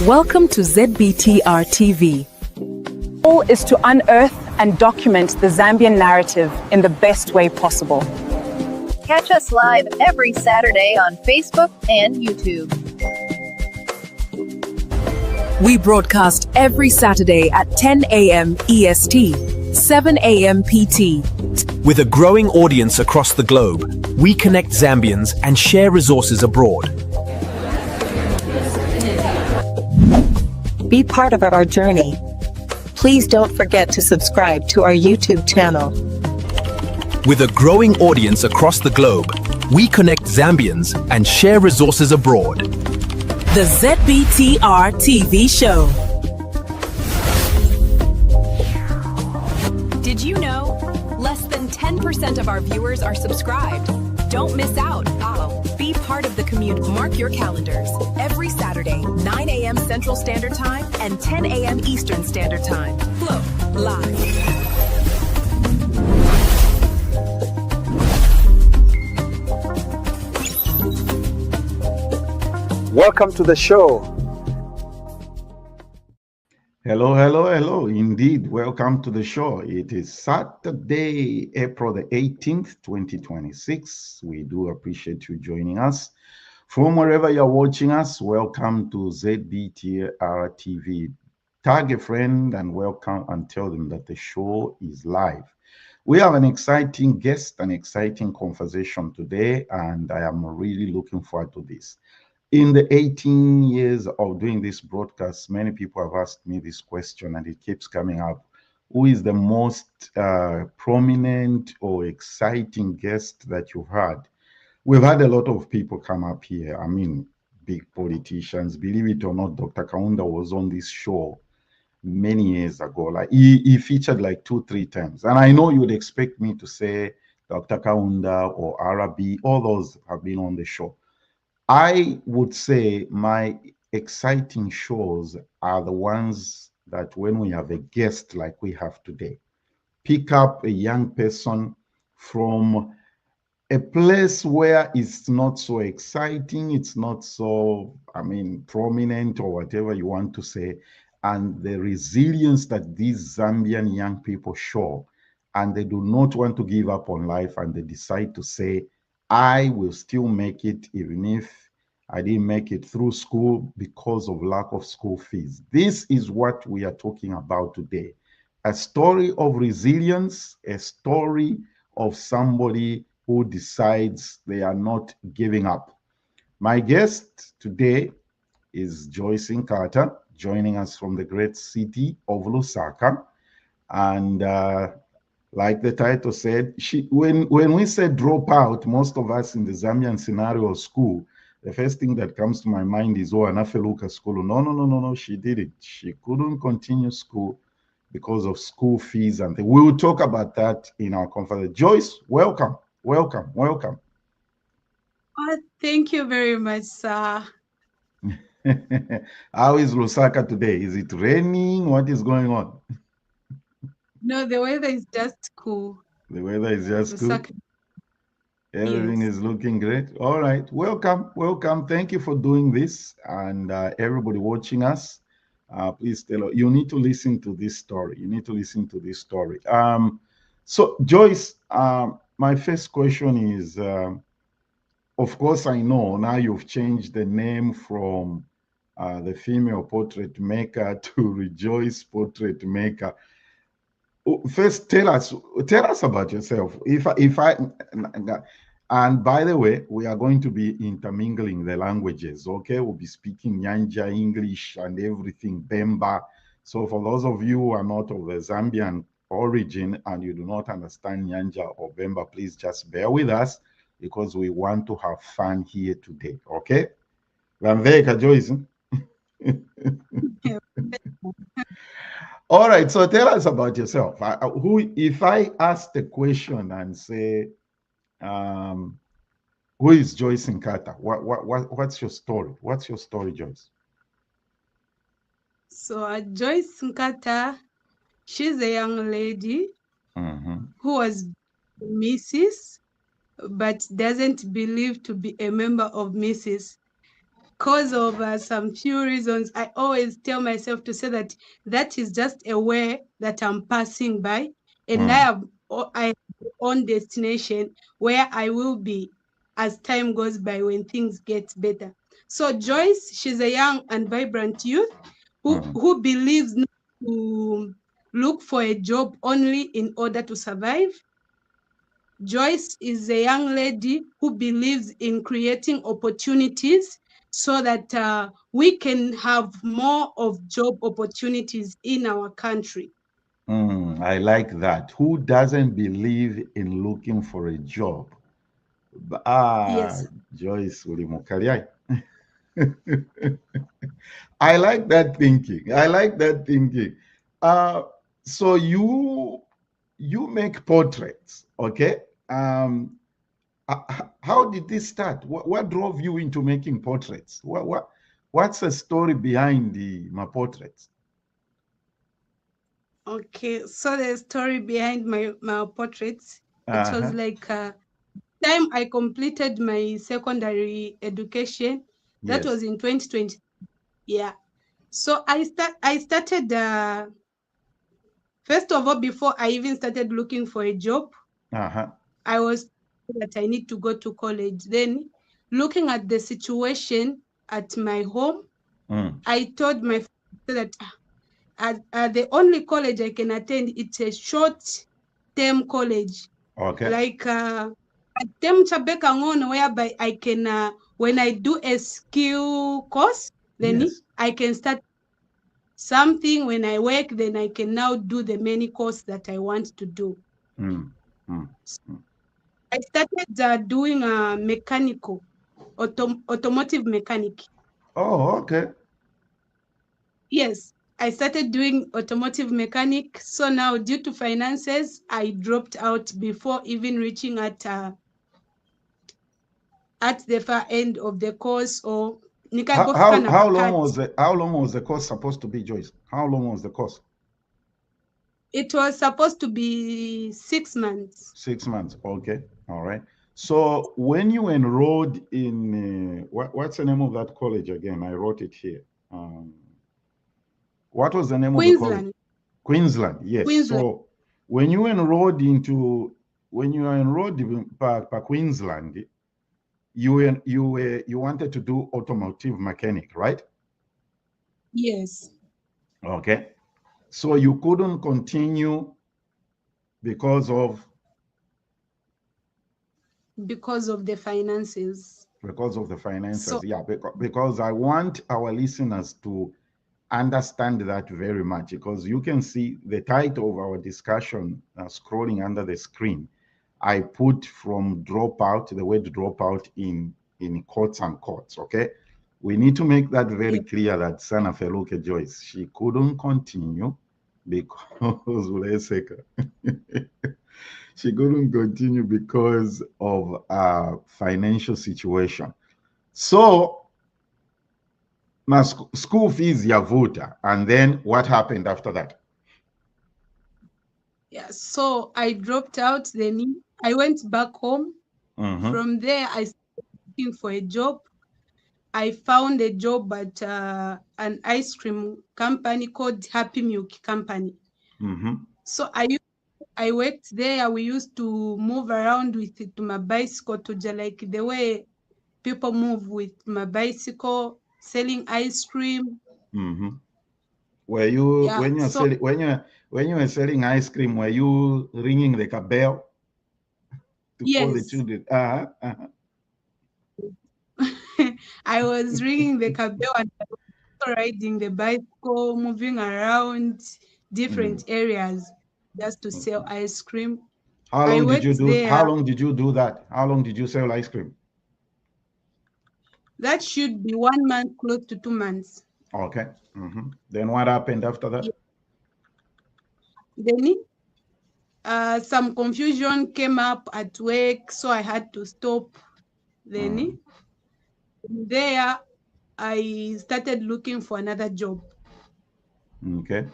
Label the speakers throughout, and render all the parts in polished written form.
Speaker 1: Welcome to ZBTR TV.
Speaker 2: The goal is to unearth and document the Zambian narrative in the best way possible.
Speaker 3: Catch us live every Saturday on Facebook and YouTube.
Speaker 1: We broadcast every Saturday at 10 a.m. EST, 7 a.m. PT.
Speaker 4: With a growing audience across the globe, we connect Zambians and share resources abroad.
Speaker 5: Be part of our journey. Please don't forget to subscribe to our YouTube channel.
Speaker 4: With a growing audience across the globe, we connect Zambians and share resources abroad.
Speaker 1: The ZBTR TV show.
Speaker 6: Did you know? Less than 10% of our viewers are subscribed. Don't miss out. Be part of the community. Mark your calendars. Every Saturday, 9 a.m. Central Standard Time and 10 a.m. Eastern Standard Time. Flow live.
Speaker 7: Welcome to the show. Hello. Indeed, welcome to the show. It is Saturday, April the 18th, 2026. We do appreciate you joining us. From wherever you're watching us, welcome to ZBTR TV. Tag a friend and welcome and tell them that the show is live. We have an exciting guest, an exciting conversation today, and I am really looking forward to this. In the 18 years of doing this broadcast, many people have asked me this question and it keeps coming up. Who is the most prominent or exciting guest that you've had? We've had a lot of people come up here. I mean, big politicians. Believe it or not, Dr. Kaunda was on this show many years ago. Like he featured like 2-3 times. And I know you would expect me to say Dr. Kaunda or Arabi. All those have been on the show. I would say my exciting shows are the ones that when we have a guest like we have today, pick up a young person from a place where it's not so exciting, it's not so, prominent or whatever you want to say, and the resilience that these Zambian young people show, and they do not want to give up on life, and they decide to say, I will still make it even if I didn't make it through school because of lack of school fees. This is what we are talking about today. A story of resilience, a story of somebody who decides they are not giving up. My guest today is Joyce Nkhata, joining us from the great city of Lusaka. And like the title said, when we said drop out, most of us in the Zambian scenario of school, the first thing that comes to my mind is, oh, Anafeluka school. No, she didn't. She couldn't continue school because of school fees. And we will talk about that in our conference. Joyce, welcome.
Speaker 8: Thank you very much, sir.
Speaker 7: How is Lusaka today? Is it raining? What is going on?
Speaker 8: No, the weather is just cool.
Speaker 7: The weather is just
Speaker 8: Lusaka.
Speaker 7: cool. Everything is looking great. All right. Welcome. Thank you for doing this. And everybody watching us, please you need to listen to this story. So Joyce, my first question is, of course, I know now you've changed the name from the female portrait maker to Rejoice Portrait Maker. First, tell us about yourself. And by the way, we are going to be intermingling the languages, okay? We'll be speaking Nyanja, English, and everything, Bemba. So for those of you who are not of the Zambian origin and you do not understand Nyanja or Bemba, please just bear with us because we want to have fun here today, okay? Vanveka, Joyce. All right, so tell us about yourself. If I ask the question and say, who is Joyce Nkhata? What's your story? What's your story, Joyce?
Speaker 8: So Joyce Nkhata, she's a young lady who was Mrs., but doesn't believe to be a member of Mrs. because of some few reasons, I always tell myself to say that that is just a way that I'm passing by, and I have my own destination where I will be as time goes by when things get better. So Joyce, she's a young and vibrant youth who believes not to look for a job only in order to survive. Joyce is a young lady who believes in creating opportunities so that we can have more of job opportunities in our country.
Speaker 7: I like that. Who doesn't believe in looking for a job?
Speaker 8: Yes.
Speaker 7: Joyce Ulimokaliai. I like that thinking. I like that thinking. So you make portraits, okay? How did this start? What drove you into making portraits? What's the story behind my portraits?
Speaker 8: Okay, so the story behind my portraits, it was
Speaker 7: Uh-huh.
Speaker 8: like time I completed my secondary education. That
Speaker 7: Yes.
Speaker 8: was in 2020. Yeah. So I started first of all, before I even started looking for a job,
Speaker 7: Uh-huh.
Speaker 8: I was told that I need to go to college. Then, looking at the situation at my home, I told my father that the only college I can attend, it's a short-term college,
Speaker 7: Okay.
Speaker 8: like Tem Chabeka Ngono, whereby I can, when I do a skill course, then
Speaker 7: Yes.
Speaker 8: I can start something. When I work, then I can now do the many course that I want to do.
Speaker 7: Mm. Mm.
Speaker 8: I started doing mechanical, automotive mechanic.
Speaker 7: Oh, okay.
Speaker 8: Yes, I started doing automotive mechanic. So now, due to finances, I dropped out before even reaching at the far end of the course, or nikagofika na pakati.
Speaker 7: How long was the course supposed to be, Joyce? How long was the course?
Speaker 8: It was supposed to be 6 months.
Speaker 7: 6 months. Okay. All right. So when you enrolled in what's the name of that college again? I wrote it here. What was the name of the college?
Speaker 8: Queensland.
Speaker 7: Queensland. Yes.
Speaker 8: Queensland.
Speaker 7: So when you enrolled in Queensland, you wanted to do automotive mechanic, right?
Speaker 8: Yes.
Speaker 7: Okay. So you couldn't continue because of
Speaker 8: the finances.
Speaker 7: Because of the finances.
Speaker 8: So,
Speaker 7: Yeah, because I want our listeners to understand that very much, because you can see the title of our discussion scrolling under the screen. I put from dropout, the word dropout in quotes and quotes, okay? We need to make that very clear that Sana Feluke Joyce, she couldn't continue because she couldn't continue because of financial situation. So now school fees yavuta, and then what happened after that?
Speaker 8: yeah, so I dropped out. Then I went back home. From there, I started looking for a job. I found a job at an ice cream company called Happy Milk Company. So I worked there. We used to move around with it to my bicycle, to like the way people move with my bicycle, selling ice cream.
Speaker 7: Were you
Speaker 8: Yeah, so
Speaker 7: when you were selling ice cream, were you ringing like a bell to call the
Speaker 8: yes,
Speaker 7: children?
Speaker 8: I was ringing the cabell and riding the bicycle, moving around different areas just to sell ice cream.
Speaker 7: How
Speaker 8: I
Speaker 7: long did you
Speaker 8: worked
Speaker 7: do? How
Speaker 8: there.
Speaker 7: long did you do that? How long did you sell ice cream?
Speaker 8: That should be 1 month, close to 2 months.
Speaker 7: Okay. Then what happened after that?
Speaker 8: Yeah. Then some confusion came up at work, so I had to stop. Then there, I started looking for another job.
Speaker 7: Okay.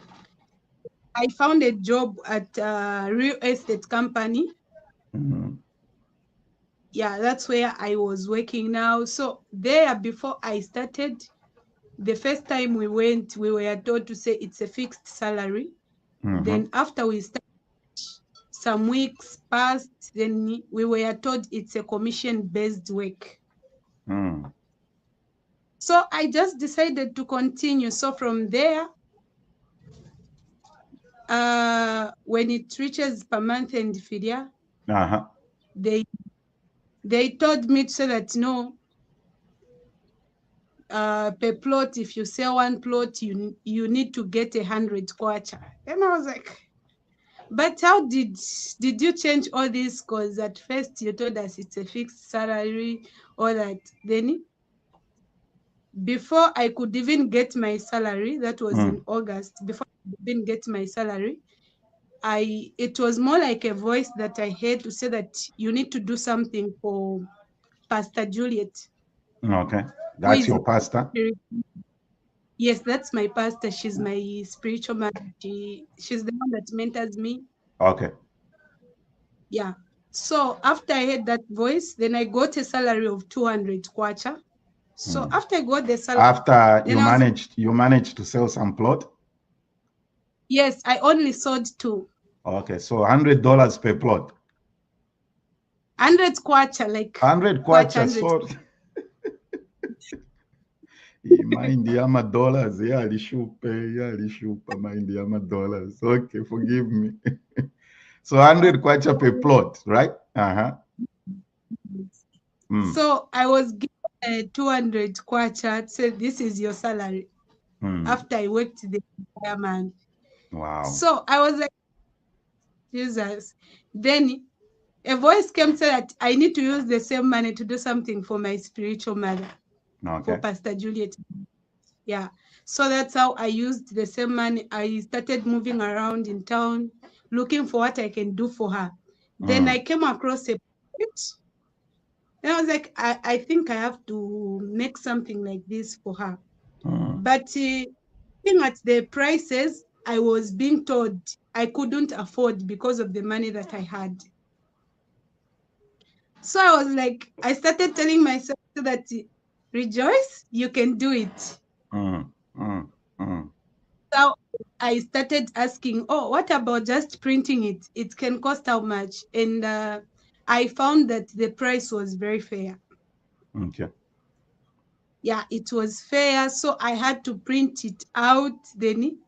Speaker 8: I found a job at a real estate company. yeah, that's where I was working now. So there, before I started, the first time we went, we were told to say it's a fixed salary. Then after we started, some weeks passed, then we were told it's a commission-based work. So I just decided to continue. So from there, when it reaches per month and filia, they told me to say that no, per plot, if you sell one plot, you need to get 100 kwacha. And I was like, but how did you change all this? Because at first you told us it's a fixed salary, all that. Then before I could even get my salary, that was in August, before I could even get my salary, it was more like a voice that I heard to say that you need to do something for Pastor Juliet.
Speaker 7: Okay, that's your pastor?
Speaker 8: Yes, that's my pastor. She's my spiritual mother. She's the one that mentors me.
Speaker 7: Okay.
Speaker 8: Yeah. So after I heard that voice, then I got a salary of 200 kwacha. So after I got the salary,
Speaker 7: after you managed to sell some plot?
Speaker 8: Yes, I only sold 2.
Speaker 7: Okay, so $100 per plot.
Speaker 8: 100 kwacha, like
Speaker 7: 100 kwacha. So mind yama dollars, yeah, mind yama dollars. Okay, forgive me. So 100 kwacha per plot, right?
Speaker 8: So I was given 200 kwacha, said this is your salary. After I worked the entire month.
Speaker 7: Wow.
Speaker 8: So I was like, Jesus. Then a voice came to say that I need to use the same money to do something for my spiritual mother, for Pastor Juliet. Yeah. So that's how I used the same money. I started moving around in town, looking for what I can do for her. Then I came across a project. And I was like, I think I have to make something like this for her. But looking at the prices, I was being told I couldn't afford because of the money that I had. So I was like, I started telling myself that, rejoice, you can do it. So I started asking, oh, what about just printing it? It can cost how much? And I found that the price was very fair.
Speaker 7: Okay.
Speaker 8: Yeah, it was fair. So I had to print it out then.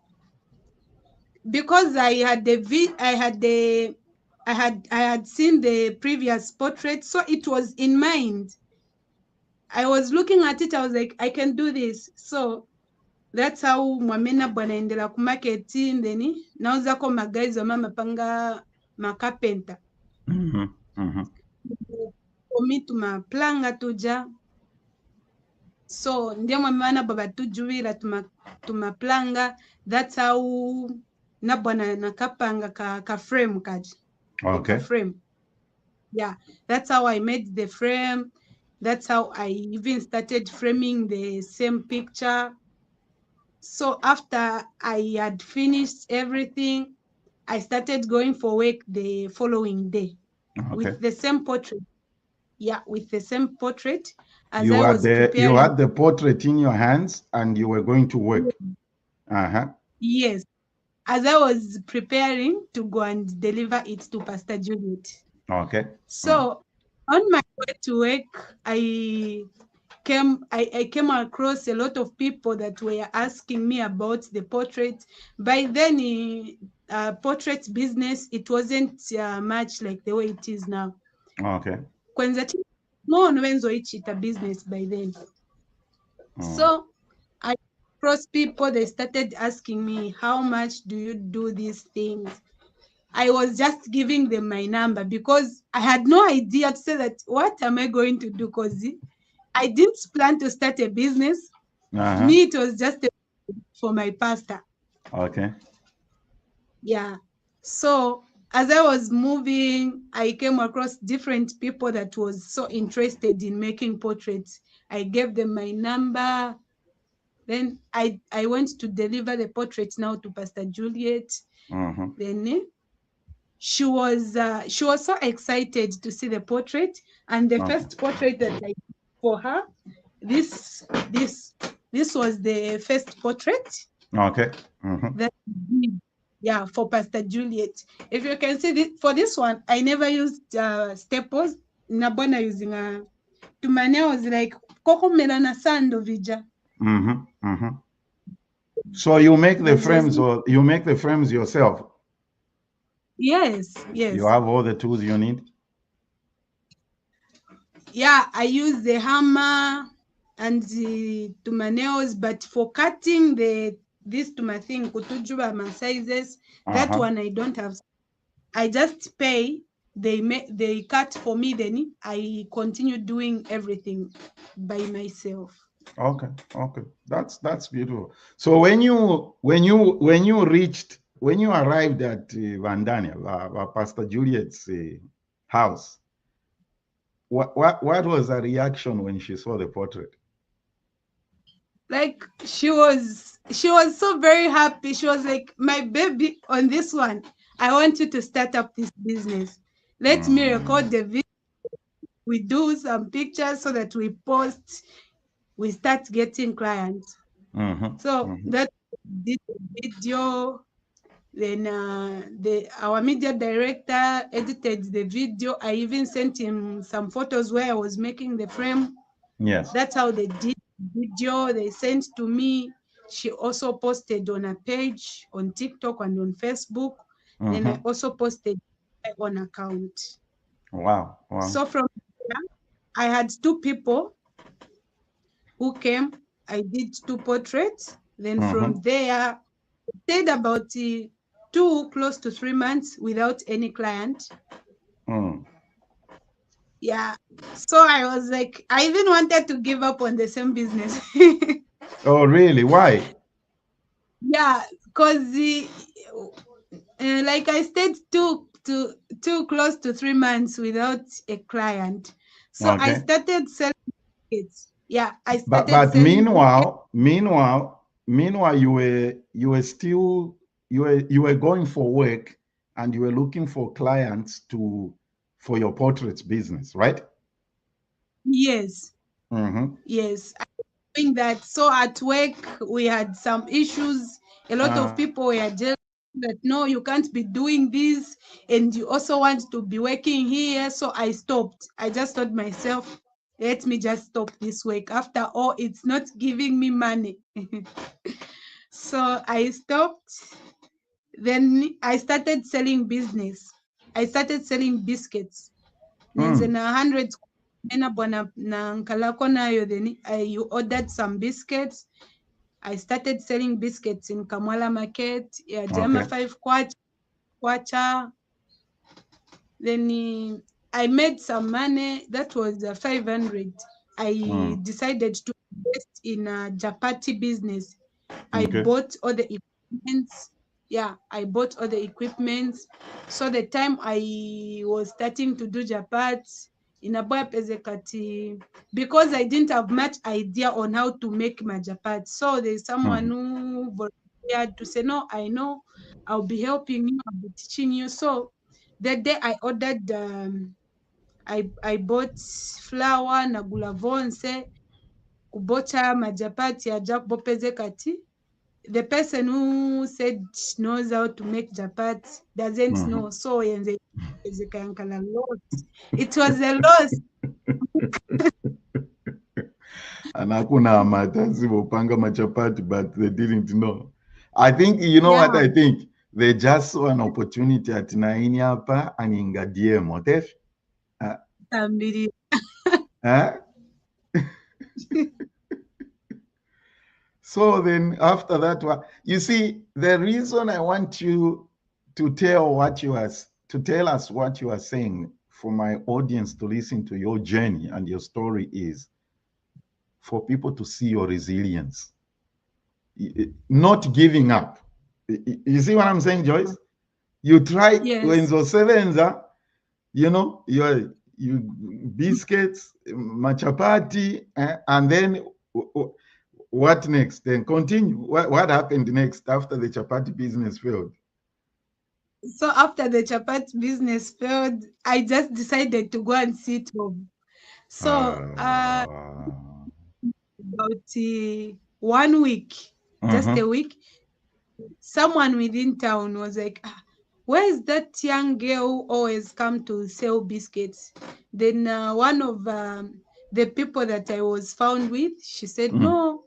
Speaker 8: Because I had seen the previous portrait, so it was in mind. I was looking at it, I was like, I can do this. So that's how mwamena bwanaendela ku market ndeni nauzako magaizo mama panga makapenta omitu maplanga tuja. So ndio mwamana baba tujuwira tumaplanga. That's how na bwana nakapanga ka frame kaji.
Speaker 7: Okay.
Speaker 8: Ka frame. Yeah, that's how I made the frame. That's how I even started framing the same picture. So after I had finished everything, I started going for work the following day with the same portrait. Yeah, with the same portrait. As
Speaker 7: you
Speaker 8: I was preparing.
Speaker 7: You had the portrait in your hands and you were going to work.
Speaker 8: Yes, as I was preparing to go and deliver it to Pastor Juliet.
Speaker 7: Okay.
Speaker 8: So on my way to work, I came across a lot of people that were asking me about the portrait. By then, portrait business, it wasn't much like the way it is now.
Speaker 7: Okay.
Speaker 8: No one business by then. So I cross people, they started asking me, how much do you do these things? I was just giving them my number because I had no idea to say that, what am I going to do? Because I didn't plan to start a business. To me, it was just for my pastor.
Speaker 7: Okay.
Speaker 8: Yeah. So as I was moving, I came across different people that was so interested in making portraits. I gave them my number. Then I went to deliver the portraits now to Pastor Juliet. Then she was so excited to see the portrait, and the
Speaker 7: Okay.
Speaker 8: first portrait that I did for her, this this this was the first portrait
Speaker 7: Okay. Mhm.
Speaker 8: that I did, yeah, for Pastor Juliet. If you can see this, for this one, I never used staples. Nabona using a to my nails like Coco Melana Sando Vija.
Speaker 7: Mhm. Mhm. So you make the
Speaker 8: There's
Speaker 7: frames, or you make the frames yourself?
Speaker 8: yes,
Speaker 7: You
Speaker 8: yes.
Speaker 7: have all the tools you need?
Speaker 8: Yeah, I use the hammer and the to my nails, but for cutting this to my thing, kutujuba my sizes, that
Speaker 7: Uh-huh.
Speaker 8: one I don't have. I just pay. They cut for me. Then I continue doing everything by myself.
Speaker 7: Okay. Okay. That's beautiful. So when you arrived at Van Daniel, Pastor Juliet's house, what was her reaction when she saw the portrait?
Speaker 8: Like she was so very happy. She was like, my baby, on this one, I want you to start up this business. Let me record the video. We do some pictures so that we post, we start getting clients.
Speaker 7: Mm-hmm.
Speaker 8: So
Speaker 7: Mm-hmm.
Speaker 8: that did the video. Then our media director edited the video. I even sent him some photos where I was making the frame.
Speaker 7: Yes.
Speaker 8: That's how they did the video. They sent to me. She also posted on a page on TikTok and on Facebook. Then I
Speaker 7: Mm-hmm.
Speaker 8: also posted my own account.
Speaker 7: Wow. Wow.
Speaker 8: So from there, I had two people who came. I did two portraits. Then from
Speaker 7: Mm-hmm.
Speaker 8: there, stayed about 2 close to 3 months without any client.
Speaker 7: Mm.
Speaker 8: Yeah. So I was like, I even wanted to give up on the same business.
Speaker 7: Oh, really? Why?
Speaker 8: Yeah, because like I stayed too close to 3 months without a client. So I
Speaker 7: Okay.
Speaker 8: started selling tickets. Yeah, I
Speaker 7: But
Speaker 8: started
Speaker 7: but
Speaker 8: selling tickets.
Speaker 7: meanwhile, you were still you were going for work, and you were looking for clients for your portraits business, right?
Speaker 8: Yes,
Speaker 7: Mm-hmm.
Speaker 8: yes. Doing that. So at work, we had some issues. A lot of people were just that no, you can't be doing this, and you also want to be working here. So I stopped. I just told myself, let me just stop this work. After all, it's not giving me money. So I stopped. Then I started selling business. I started selling biscuits. Nenze
Speaker 7: Mm.
Speaker 8: na hundreds nena bwana na nkalako nayo. Then you ordered some biscuits. I started selling biscuits in Kamwala Market, yeah, Jama
Speaker 7: Okay.
Speaker 8: 5 kwacha. Then I made some money. That was 500. I
Speaker 7: Mm.
Speaker 8: decided to invest in a Japati business. I
Speaker 7: Okay.
Speaker 8: bought all the equipments. Yeah, I bought all the equipments. So the time I was starting to do Japats in a boy Pezekati, because I didn't have much idea on how to make my Japats. So there's someone
Speaker 7: Mm.
Speaker 8: who volunteered to say, no, I know, I'll be helping you, I'll be teaching you. So that day I ordered, I bought flour na gulavonse, kubota majapati ya Jack Bopezekati. The person who said knows how to make japati doesn't
Speaker 7: Mm-hmm.
Speaker 8: know. So Ezekankala loss. It was a loss.
Speaker 7: And hakuna matazi wopanga machapati, but they didn't know. I think, you know what
Speaker 8: Yeah,
Speaker 7: I think? They just saw an opportunity at naini hapa aningadie motif.
Speaker 8: Tambiri.
Speaker 7: So then after that one, you see, the reason I want you to tell us what you are saying for my audience to listen to your journey and your story is for people to see your resilience, not giving up. You see what I'm saying, Joyce? You try when
Speaker 8: Yes.
Speaker 7: Zosevenza, you biscuits, machapati, and then what next? Then continue. What happened next after the chapati business failed?
Speaker 8: So after the chapati business failed, I just decided to go and sit home. So
Speaker 7: Uh,
Speaker 8: about 1 week, just a
Speaker 7: mhm,
Speaker 8: week, someone within town was like, "Ah, where is that young girl who always come to sell biscuits?" Then one of the people that I was found with, she said,
Speaker 7: mhm.
Speaker 8: no,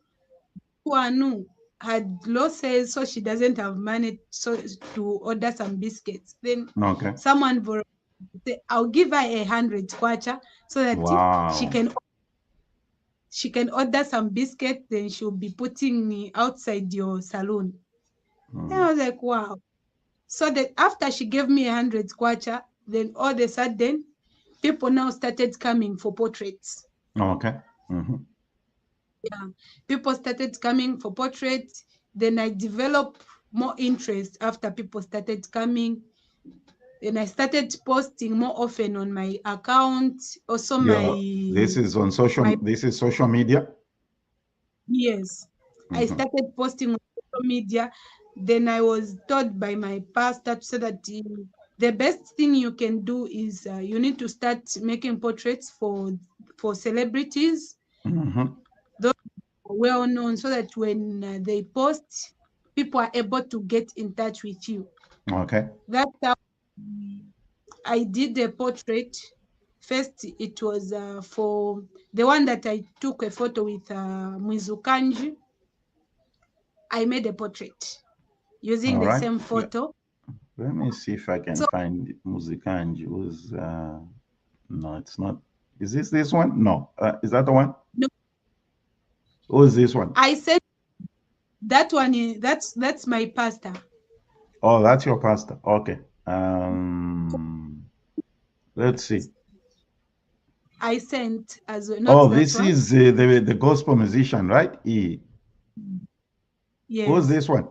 Speaker 8: Wanu had losses, so she doesn't have money so to order some biscuits. Then
Speaker 7: Okay.
Speaker 8: someone said, I'll give her 100 kwacha so that she
Speaker 7: Wow.
Speaker 8: can order some biscuits, then she'll be putting me outside your salon. Then
Speaker 7: Mm.
Speaker 8: I was like, wow. So that after she gave me 100 kwacha, then all of a sudden, people now started coming for portraits.
Speaker 7: Okay. Mhm.
Speaker 8: Yeah, people started coming for portraits. Then I developed more interest after people started coming. Then I started posting more often on my account. Also,
Speaker 7: This is on
Speaker 8: my
Speaker 7: this is social media.
Speaker 8: yes, I
Speaker 7: Mhm.
Speaker 8: started posting on social media. Then I was told by my pastor to say that the best thing you can do is you need to start making portraits for celebrities,
Speaker 7: Mhm.
Speaker 8: those who are well known, so that when they post, people are able to get in touch with you.
Speaker 7: Okay.
Speaker 8: That's how I did a portrait. First, it was for the one that I took a photo with Mwizukanji. I made a portrait using
Speaker 7: All
Speaker 8: the
Speaker 7: right.
Speaker 8: same photo.
Speaker 7: Let me see if I can
Speaker 8: So
Speaker 7: find Musikanji. Who's no, it's not. Is this one? No. Is that the one?
Speaker 8: no,
Speaker 7: Who is this one?
Speaker 8: I said that one is that's my pastor.
Speaker 7: Oh, that's your pastor. Okay. Let's see.
Speaker 8: I sent as well, not
Speaker 7: Oh,
Speaker 8: that
Speaker 7: this
Speaker 8: one.
Speaker 7: is the gospel musician, right? Who's
Speaker 8: Yes,
Speaker 7: this one?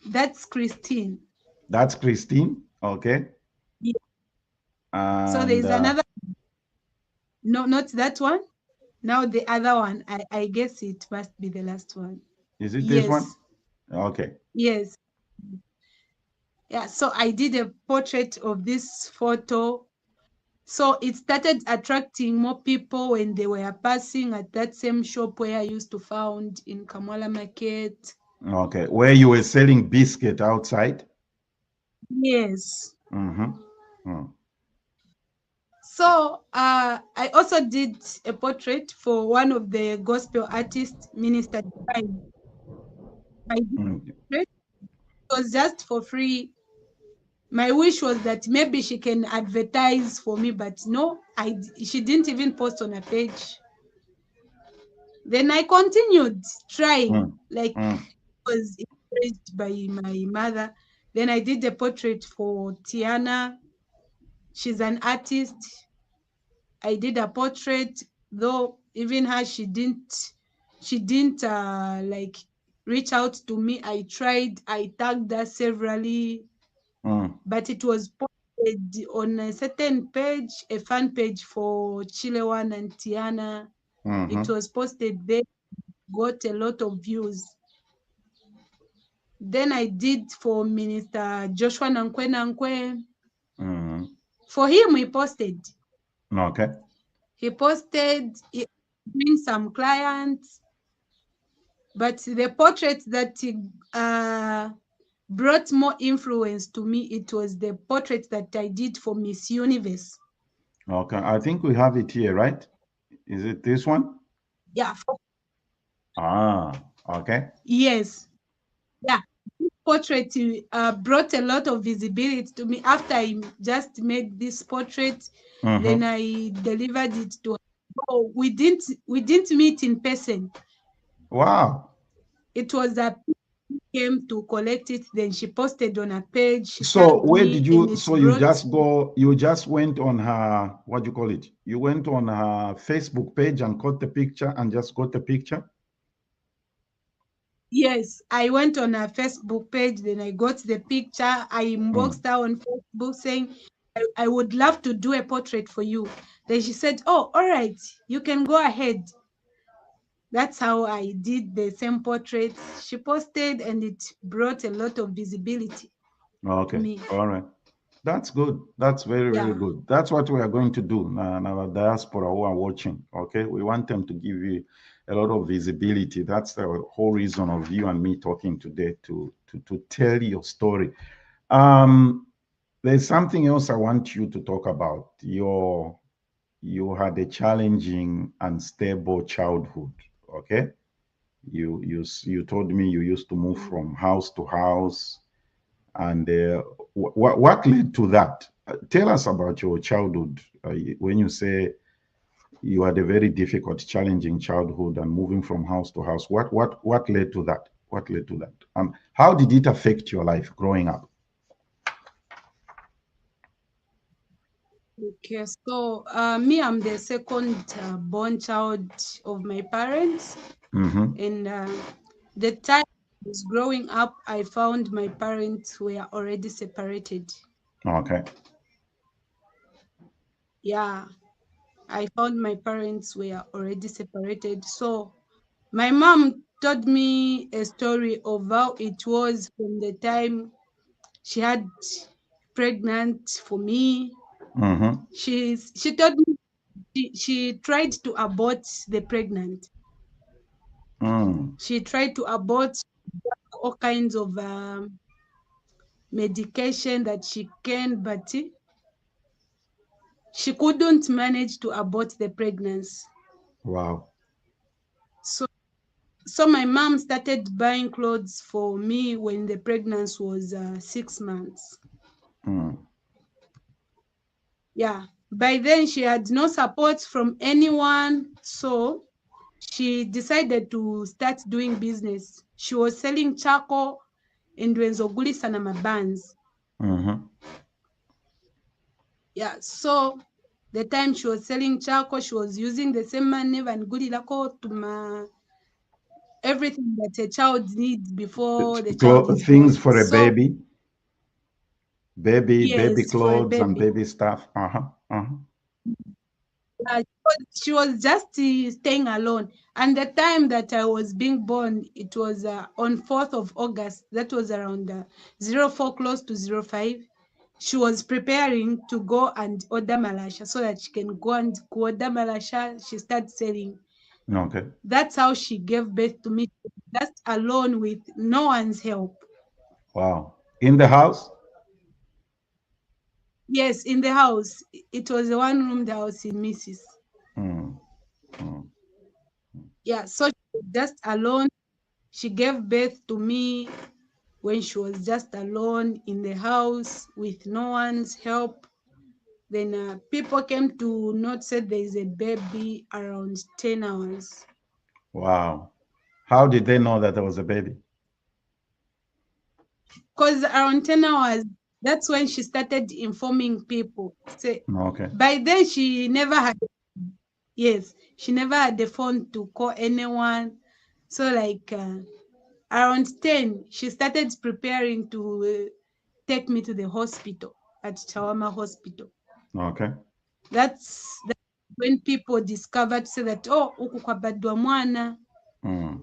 Speaker 8: that's Christine.
Speaker 7: That's Christine. Okay.
Speaker 8: Yeah. So there
Speaker 7: And
Speaker 8: is another. No, not that one. Now the other one. I guess it must be the last one.
Speaker 7: is it this one?
Speaker 8: Yes,
Speaker 7: Okay.
Speaker 8: yes. Yeah, so I did a portrait of this photo. So it started attracting more people when they were passing at that same shop where I used to found in Kamala Market.
Speaker 7: Okay. Where you were selling biscuit outside?
Speaker 8: Yes.
Speaker 7: Mm-hmm.
Speaker 8: So I also did a portrait for one of the gospel artists, Minister Divine. I did
Speaker 7: Mm.
Speaker 8: it. It was just for free. My wish was that maybe she can advertise for me, but no, she didn't even post on her page. Then I continued trying,
Speaker 7: Mm.
Speaker 8: like
Speaker 7: Mm.
Speaker 8: was encouraged by my mother. Then I did a portrait for Tiana. She's an artist. I did a portrait, though even her she didn't like reach out to me. I tried, I tagged her severally,
Speaker 7: Mm.
Speaker 8: but it was posted on a certain page, a fan page for Chilewan and Tiana. It
Speaker 7: Mm-hmm.
Speaker 8: was posted there, got a lot of views. Then I did for Minister Joshua Nankwe Nankwe.
Speaker 7: Mm-hmm.
Speaker 8: For him, he posted.
Speaker 7: Okay.
Speaker 8: Doing some clients, but the portrait that brought more influence to me, it was the portrait that I did for Miss Universe.
Speaker 7: Okay. I think we have it here, right? Is it this one?
Speaker 8: Yeah,
Speaker 7: Ah, okay.
Speaker 8: yes, yeah. This portrait brought a lot of visibility to me. After I just made this portrait, then
Speaker 7: Mm-hmm.
Speaker 8: I delivered it to her. Oh, we didn't meet in person.
Speaker 7: Wow.
Speaker 8: It was a came to collect it. Then she posted on her page. She
Speaker 7: So
Speaker 8: tagged
Speaker 7: where did
Speaker 8: me, and
Speaker 7: you,
Speaker 8: it
Speaker 7: so you
Speaker 8: brought.
Speaker 7: just go, you just went on her, what do you call it? You went on her Facebook page and caught the picture and just got the picture?
Speaker 8: Yes, I went on her Facebook page. Then I got the picture. I
Speaker 7: Mm.
Speaker 8: inboxed her on Facebook saying, I would love to do a portrait for you. Then she said, oh, all right, you can go ahead. That's how I did the same portrait. She posted, and it brought a lot of visibility.
Speaker 7: Okay.
Speaker 8: me.
Speaker 7: All right. That's good. That's very, very
Speaker 8: Yeah.
Speaker 7: good. That's what we are going to do now, our diaspora who are watching. Okay. We want them to give you a lot of visibility. That's the whole reason of you and me talking today to tell your story. Um, there's something else I want you to talk about. You had a challenging, unstable childhood. Okay. You told me you used to move from house to house, and what led to that? Tell us about your childhood. When you say you had a very difficult, challenging childhood and moving from house to house, what led to that? What led to that? How did it affect your life growing up?
Speaker 8: Okay, so me, I'm the second born child of my parents,
Speaker 7: Mm-hmm.
Speaker 8: and the time I was growing up, I found my parents were already separated.
Speaker 7: Okay.
Speaker 8: Yeah, I found my parents were already separated. So my mom told me a story of how it was from the time she had pregnant for me.
Speaker 7: Mm-hmm.
Speaker 8: She told me she tried to abort the pregnant.
Speaker 7: Mm.
Speaker 8: She tried to abort all kinds of medication that she can, but she couldn't manage to abort the pregnancy.
Speaker 7: Wow.
Speaker 8: So, so my mom started buying clothes for me when the pregnancy was 6 months.
Speaker 7: Mm.
Speaker 8: Yeah. By then, she had no support from anyone. So she decided to start doing business. She was selling charcoal and wenzogulisa na mabands.
Speaker 7: Mm-hmm.
Speaker 8: Yeah. So the time she was selling charcoal, she was using the same money and gulilako to everything that a child needs before the child is
Speaker 7: Things
Speaker 8: born.
Speaker 7: for a
Speaker 8: So
Speaker 7: baby, baby
Speaker 8: yes, for a
Speaker 7: clothes and
Speaker 8: baby.
Speaker 7: baby stuff. Uh-huh. Uh-huh.
Speaker 8: She was just staying alone. And the time that I was being born, it was on 4th of August. That was around 04 close to 05. She was preparing to go and order malasha so that she can go and order malasha. She started selling.
Speaker 7: Okay.
Speaker 8: That's how she gave birth to me, just alone with no one's help.
Speaker 7: Wow. In the house?
Speaker 8: Yes, in the house. It was a one room house in Mrs.
Speaker 7: Mm. Mm.
Speaker 8: Yeah, so she was just alone. She gave birth to me when she was just alone in the house with no one's help. Then people came to note that there is a baby around 10 hours.
Speaker 7: Wow. How did they know that there was a baby?
Speaker 8: Because around 10 hours, that's when she started informing people. So
Speaker 7: Okay.
Speaker 8: by then, she never had, yes, she never had the phone to call anyone. So, like around 10, she started preparing to take me to the hospital at Chawama Hospital.
Speaker 7: Okay.
Speaker 8: That's when people discovered, say that, oh, huku kwabadwa mwana.
Speaker 7: Mm.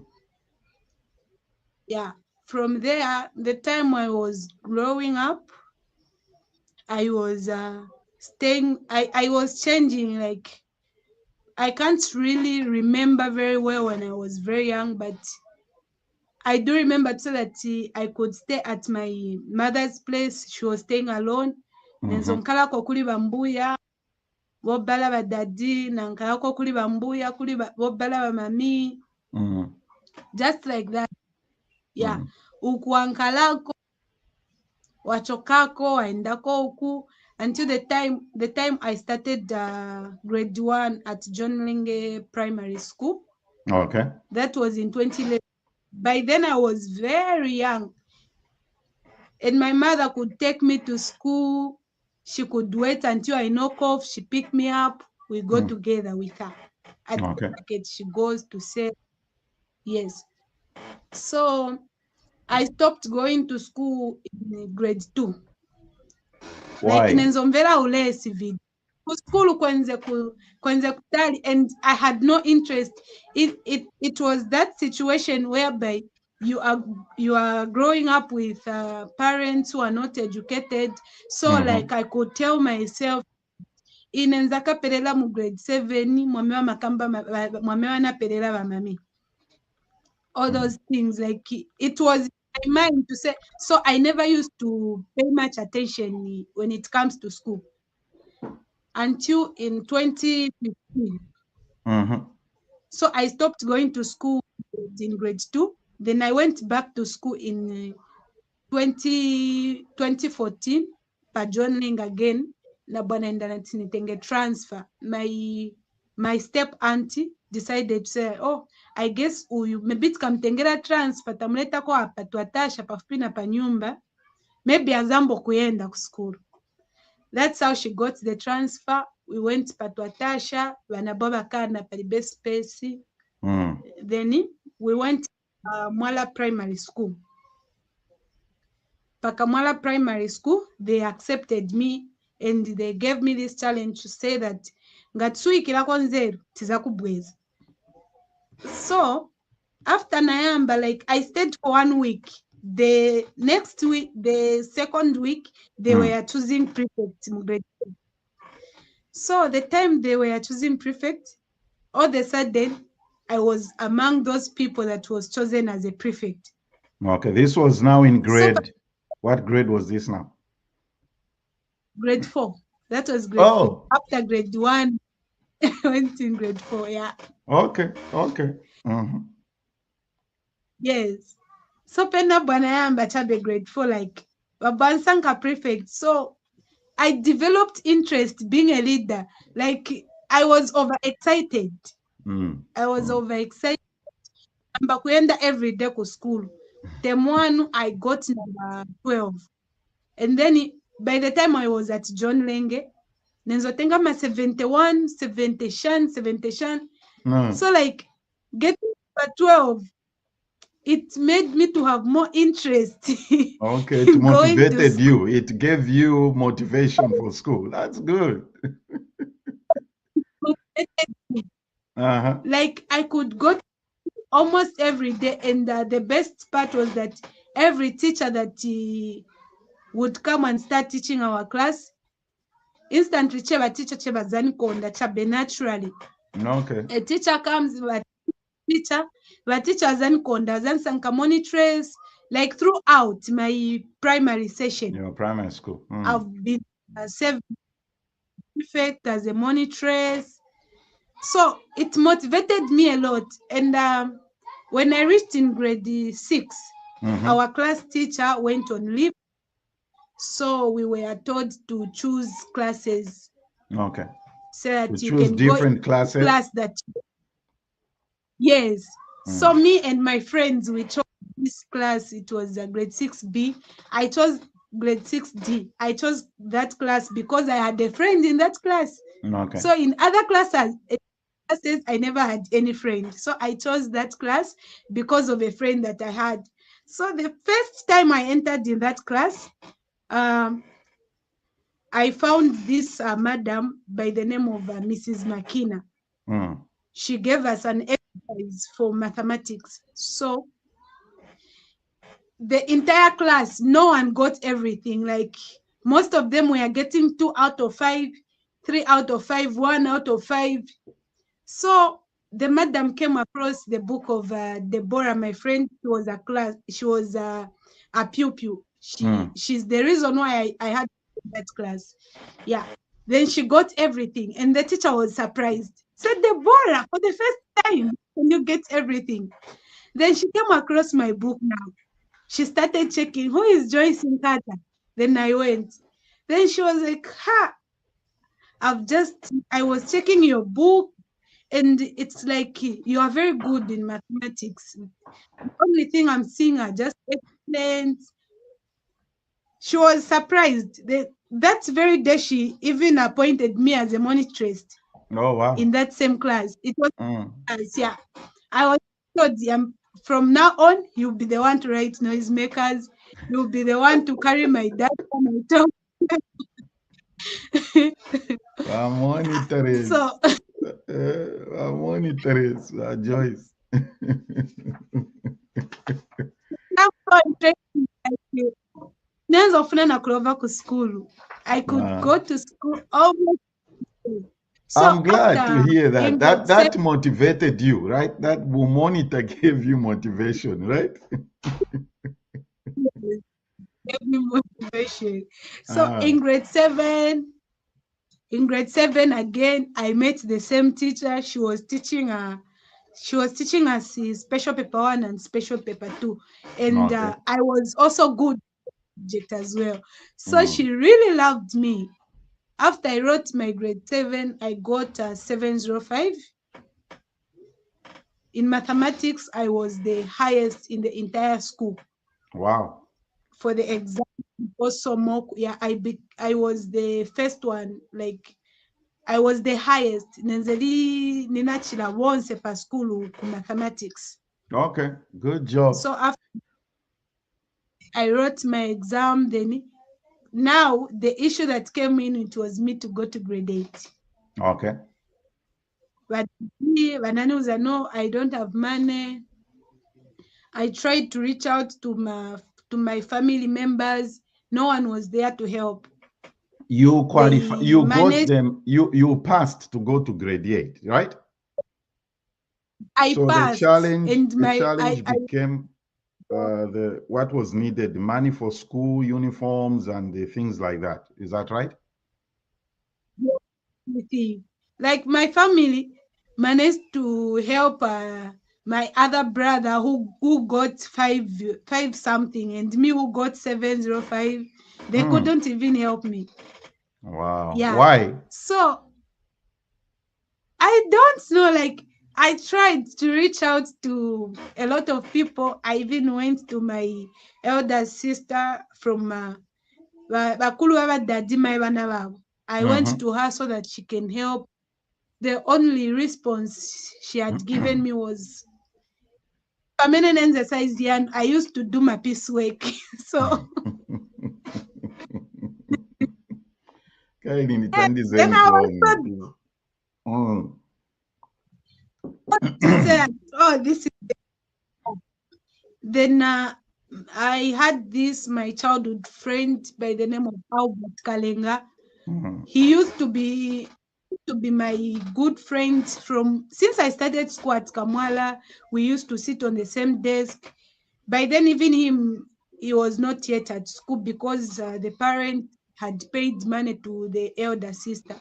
Speaker 8: Yeah. From there, the time I was growing up, I was I was changing. Like, I can't really remember very well when I was very young, but I do remember so that I could stay at my mother's place. She was staying alone.
Speaker 7: Mm-hmm.
Speaker 8: Nenzonkalako kuli bambuya, bobbala badadi, nankalako kuli bambuya, kuli bobbala bamami.
Speaker 7: Mm.
Speaker 8: Just like that. Yeah.
Speaker 7: Mm.
Speaker 8: Ukuankalako, wachokako, waendako huku until the time I started grade 1 at John Lenge Primary School.
Speaker 7: Okay.
Speaker 8: That was in 2011. By then I was very young. And my mother could take me to school. She could wait until I knock off. She picked me up. We go
Speaker 7: Mm.
Speaker 8: together with her. At the
Speaker 7: Okay.
Speaker 8: market, she goes to sell. Yes. So I stopped going to school in grade 2. Like
Speaker 7: Why?
Speaker 8: nenzomvera ulesi vidi. Ku school kwenze kutali, and I had no interest. It was that situation whereby you are growing up with parents who are not educated. So like I could tell myself inenza kaperera mu grade 7 mwame wa makamba mwame wa naperera bamami. All those things, like it was in my mind to say. So I never used to pay much attention when it comes to school until in 2015. So I stopped going to school in grade 2. Then I went back to school in 2014 pa John Ling again na bwana enda nitenge transfer. My step auntie decided to say, oh, I guess uyu maybe tukamtengera transfer tamleta kwa hapa tuatasha pafupi na pa nyumba, maybe azambo kuenda ku school. That's how she got the transfer. We went patuatasha vanabo kana palibe space. Then we went Mwala Primary School. Pakamwala Primary School, they accepted me and they gave me this challenge to say that ngatsuyikira konzeru tizakubweza. So after Nayamba, like I stayed for 1 week. The next week, the second week, they were choosing prefect. So the time they were choosing prefect, all of a sudden, I was among those people that was chosen as a prefect.
Speaker 7: Okay, this was now in grade. So, what grade was this now?
Speaker 8: Grade 4. That was grade 4. After grade 1, I went in grade 4. Yeah.
Speaker 7: Okay.
Speaker 8: Yes. So penda bwana yamba chabe grade 4, like babansanka prefect. So I developed interest being a leader. Like I was overexcited. I was overexcited. Amba kuenda every day to school. Term 1 I got number 12. And then by the time I was at John Lenge, nenzotenga ma 71, 70 shan. So like getting number 12, it made me to have more interest.
Speaker 7: Okay, it motivated you. It gave you motivation for school. That's good.
Speaker 8: Like I could go almost every day, and the best part was that every teacher that would come and start teaching our class, instantly cheba teacher cheba zanikonda chabe naturally.
Speaker 7: Okay.
Speaker 8: A teacher comes, teacher zanikonda zansanka monitress, like throughout my primary session.
Speaker 7: Your primary school.
Speaker 8: I've been served prefect as a monitress. So it motivated me a lot. And when I reached in grade 6, our class teacher went on leave. So we were told to choose classes.
Speaker 7: Okay.
Speaker 8: So that
Speaker 7: you can different go classes.
Speaker 8: Class that. Yes. So me and my friends, we chose this class. It was a grade 6B. I chose grade 6D. I chose that class because I had a friend in that class.
Speaker 7: Okay.
Speaker 8: So in other classes, I never had any friend. So I chose that class because of a friend that I had. So the first time I entered in that class, I found this madam by the name of Mrs. Makina. She gave us an exercise for mathematics. So the entire class, no one got everything. Like most of them were getting 2 out of 5, 3 out of 5, 1 out of 5. So the madam came across the book of Deborah, my friend. She was a pupil. She's the reason why I had that class. Yeah. Then she got everything, and the teacher was surprised. Said, Deborah, for the first time, can you get everything? Then she came across my book now. She started checking, who is Joyce Nkhata? Then I went. Then she was like, I was checking your book, and it's like you are very good in mathematics. The only thing I'm seeing are just excellent. She was surprised. That very day, she even appointed me as a monitress.
Speaker 7: Oh, wow.
Speaker 8: In that same class. It was, yeah. I was told, from now on, you'll be the one to write noisemakers. You'll be the one to carry my dad on my tongue.
Speaker 7: I'm monitoring.
Speaker 8: So,
Speaker 7: I'm monitoring, Joyce.
Speaker 8: ndizofuna nakulova ku school. I could go to school almost. So
Speaker 7: I'm glad to
Speaker 8: after
Speaker 7: hear that.
Speaker 8: in grade
Speaker 7: That motivated you, right? That monitor gave you motivation, right?
Speaker 8: gave me motivation. So
Speaker 7: Ah,
Speaker 8: in grade seven again, I met the same teacher. She was teaching us special paper 1 and special paper 2. And
Speaker 7: okay.
Speaker 8: I was also good subject as well. So
Speaker 7: Mm.
Speaker 8: she really loved me. After I wrote my grade 7, I got a 705. In mathematics, I was the highest in the entire school.
Speaker 7: Wow.
Speaker 8: For the exam, also more, yeah, I was the first one, like I was the highest. Nenzeli ninachila once per school mathematics.
Speaker 7: Okay. Good job.
Speaker 8: So after I wrote my exam, then now the issue that came in, it was me to go to grade 8.
Speaker 7: Okay.
Speaker 8: But Banani was no, I don't have money. I tried to reach out to my family members. No one was there to help.
Speaker 7: You qualify.
Speaker 8: They
Speaker 7: You got
Speaker 8: managed.
Speaker 7: them. You passed to go to grade 8, right?
Speaker 8: I
Speaker 7: So
Speaker 8: passed, and
Speaker 7: the challenge became the what was needed, the money for school uniforms and the things like that. Is that right?
Speaker 8: like my family managed to help my other brother who got five something, and me who got 705. They couldn't even help me.
Speaker 7: Wow.
Speaker 8: Yeah.
Speaker 7: Why?
Speaker 8: So I don't know, like I tried to reach out to a lot of people. I even went to my elder sister from bakulu baba daddy my bana babo. I went to her so that she can help. The only response she had given me was permanent exercise, and I used to do my piecework. So
Speaker 7: Then
Speaker 8: I was to say, oh, this is. Then I had my childhood friend by the name of Albert Kalenga. He used to be my good friend since I started school at Kamwala. We used to sit on the same desk. By then, even he was not yet at school because the parent had paid money to the elder sister.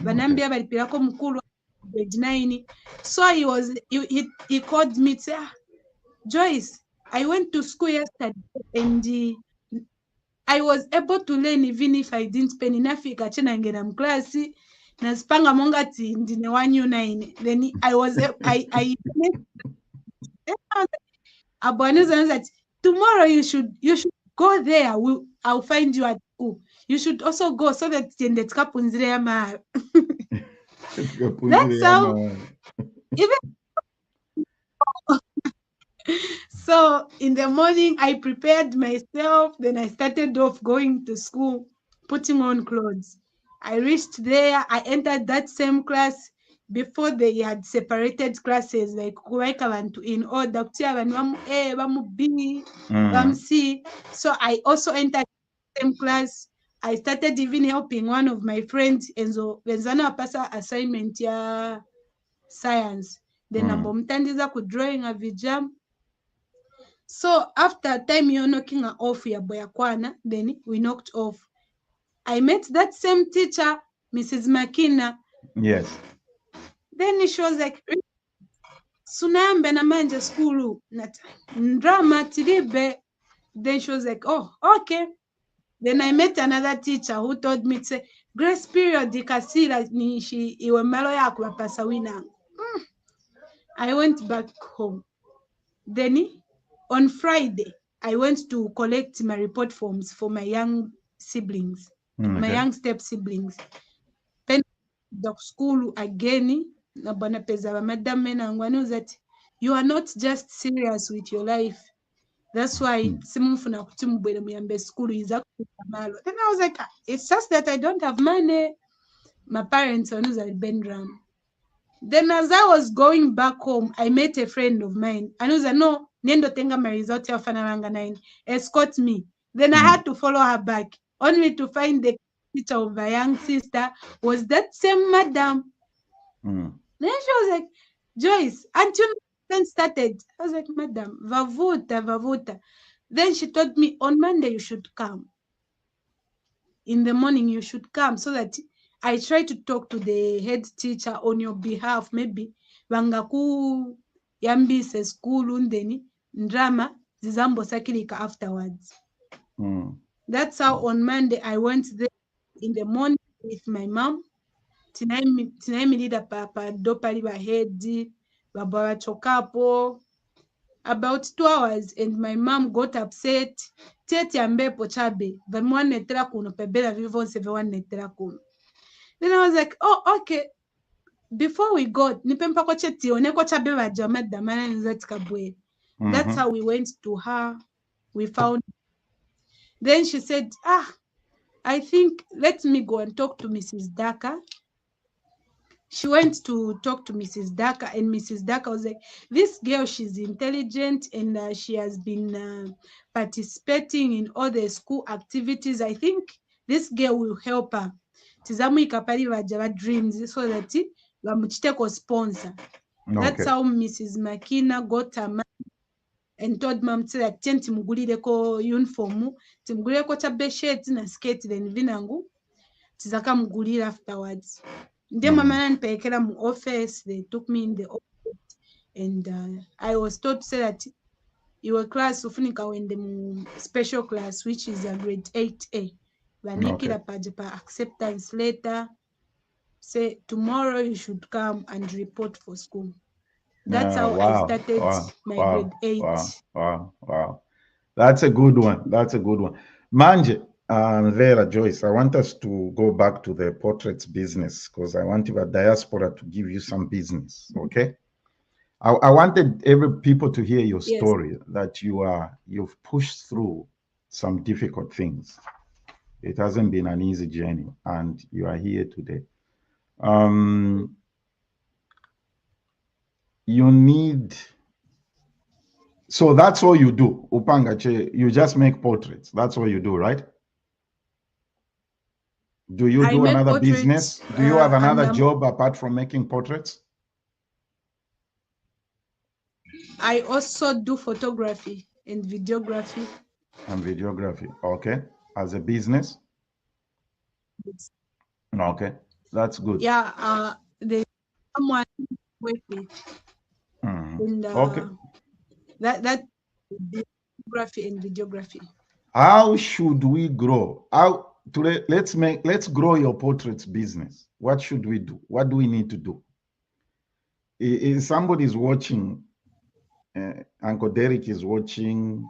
Speaker 8: Banambia balipirako mukulu grade 9. So he called me to say, Joyce, I went to school yesterday and I was able to learn even if I didn't pay enough. Kachena ngena mklasi nasipanga mongati ndine 1U9. Then I that tomorrow you should go there. I'll find you at school. You should also go so that that's how even. So in the morning, I prepared myself. Then I started off going to school, putting on clothes. I reached there. I entered that same class before they had separated classes, like in order. A, B, C. So I also entered the same class. I started even helping one of my friends, and so wenzana pasa assignment ya science. Then ambomtandiza ku drawing a vijam. So after time you're knocking off ya boyakwana, then we knocked off. I met that same teacher, Mrs. Makina.
Speaker 7: Yes.
Speaker 8: Then she was like, Sunambe na manje school drama tilibe. Then she was like, oh, okay. Then I met another teacher who told me to say, grace period ikasila nishi iwe malo yako yapasa wina. I went back home. Then on Friday, I went to collect my report forms for my young siblings, my young step siblings. Then the school again, madam that you are not just serious with your life. That's why school is. Then I was like, it's just that I don't have money. My parents are not Benram. Then as I was going back home, I met a friend of mine. And he was like, no, nendo tenga my result ya fanaranga 9. Escort me. Then I had to follow her back, only to find the picture of my young sister was that same madam. Then she was like, Joyce, until then started. I was like, Madam, vavuta. Then she told me on Monday you should come. In the morning you should come so that I try to talk to the head teacher on your behalf. Maybe vangaku yambise school undeni drama zizambosakilika afterwards. That's how on Monday I went there in the morning with my mom. Tinaimilida papa dopali bahedi babara chokapo about 2 hours, and my mom got upset. Tete ambepo chabe vamwanetera kuno pebela vivonse vwanetera kuno. Then I was like, oh, okay. Before we got nipempa ko cheti oneko chabe vaja madamana nzatikabwe. That's how we went to her. We found. Then she said, I think let me go and talk to Mrs. Daka. She went to talk to Mrs. Daka, and Mrs. Daka was like, this girl, she's intelligent, and she has been participating in all the school activities. I think this girl will help her. Tizamu ikapali vajava dreams so that vamuchiteko sponsor. That's how Mrs. Makina got her money and told mom that timugulireko uniform, timugulireko chabe shirt na skate, then vinangu tizaka mugulira afterwards. Then mama nanipelekera mu office. They took me in the office, and I was told to say that your class ufunika wende mu special class, which is a grade 8A. Vanikira paje pa acceptance letter. Say tomorrow you should come and report for school. That's how I started my grade 8.
Speaker 7: Wow. That's a good one. Manje, Vera, Joyce, I want us to go back to the portraits business because I want the diaspora to give you some business, okay? I wanted people to hear your story, that you've pushed through some difficult things. It hasn't been an easy journey, and you are here today. You need... So that's all you do, Upangache. You just make portraits. That's all you do, right? Do you do another business? Do you have another job apart from making portraits?
Speaker 8: I also do photography and videography.
Speaker 7: Okay. As a business? Okay, that's good.
Speaker 8: Yeah, there's someone working. And
Speaker 7: okay.
Speaker 8: That photography and videography.
Speaker 7: How should we grow? Let's grow your portraits business. What should we do? What do we need to do? If somebody's watching, Uncle Derek is watching,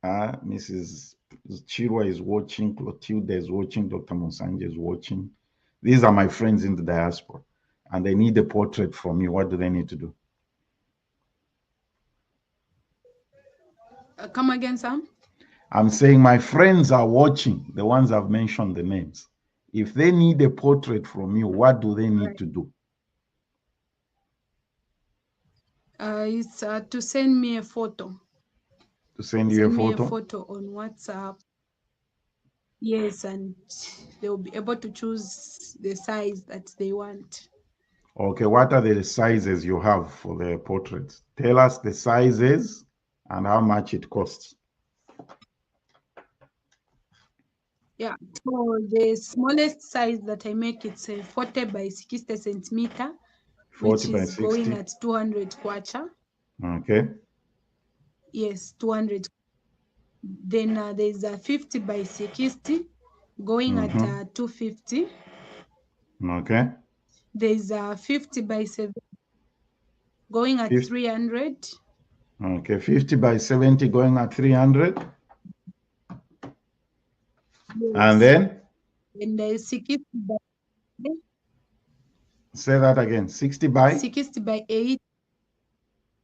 Speaker 7: Mrs. Chirwa is watching, Clotilde is watching, Dr. Monsanje is watching. These are my friends in the diaspora, and they need a portrait from you. What do they need to do?
Speaker 8: Come again, Sam?
Speaker 7: I'm saying my friends are watching, the ones I've mentioned the names. If they need a portrait from you, what do they need to do?
Speaker 8: It's to send me a photo.
Speaker 7: To send you a photo?
Speaker 8: Send me a photo on WhatsApp. Yes, and they'll be able to choose the size that they want.
Speaker 7: Okay, what are the sizes you have for the portraits? Tell us the sizes and how much it costs.
Speaker 8: Yeah, so the smallest size that I make, it's a 40 by 60 centimeter,
Speaker 7: 40
Speaker 8: which
Speaker 7: by
Speaker 8: is
Speaker 7: 60.
Speaker 8: going at 200 kwacha.
Speaker 7: Okay.
Speaker 8: Yes, 200. Then there's a 50 by 60 going at 250.
Speaker 7: Okay.
Speaker 8: There's a 50 by 70 going at 300.
Speaker 7: Okay, 50 by 70 going at 300. Yes. And then?
Speaker 8: And there's 60 by...
Speaker 7: Say that again. 60 by?
Speaker 8: 60 by 8.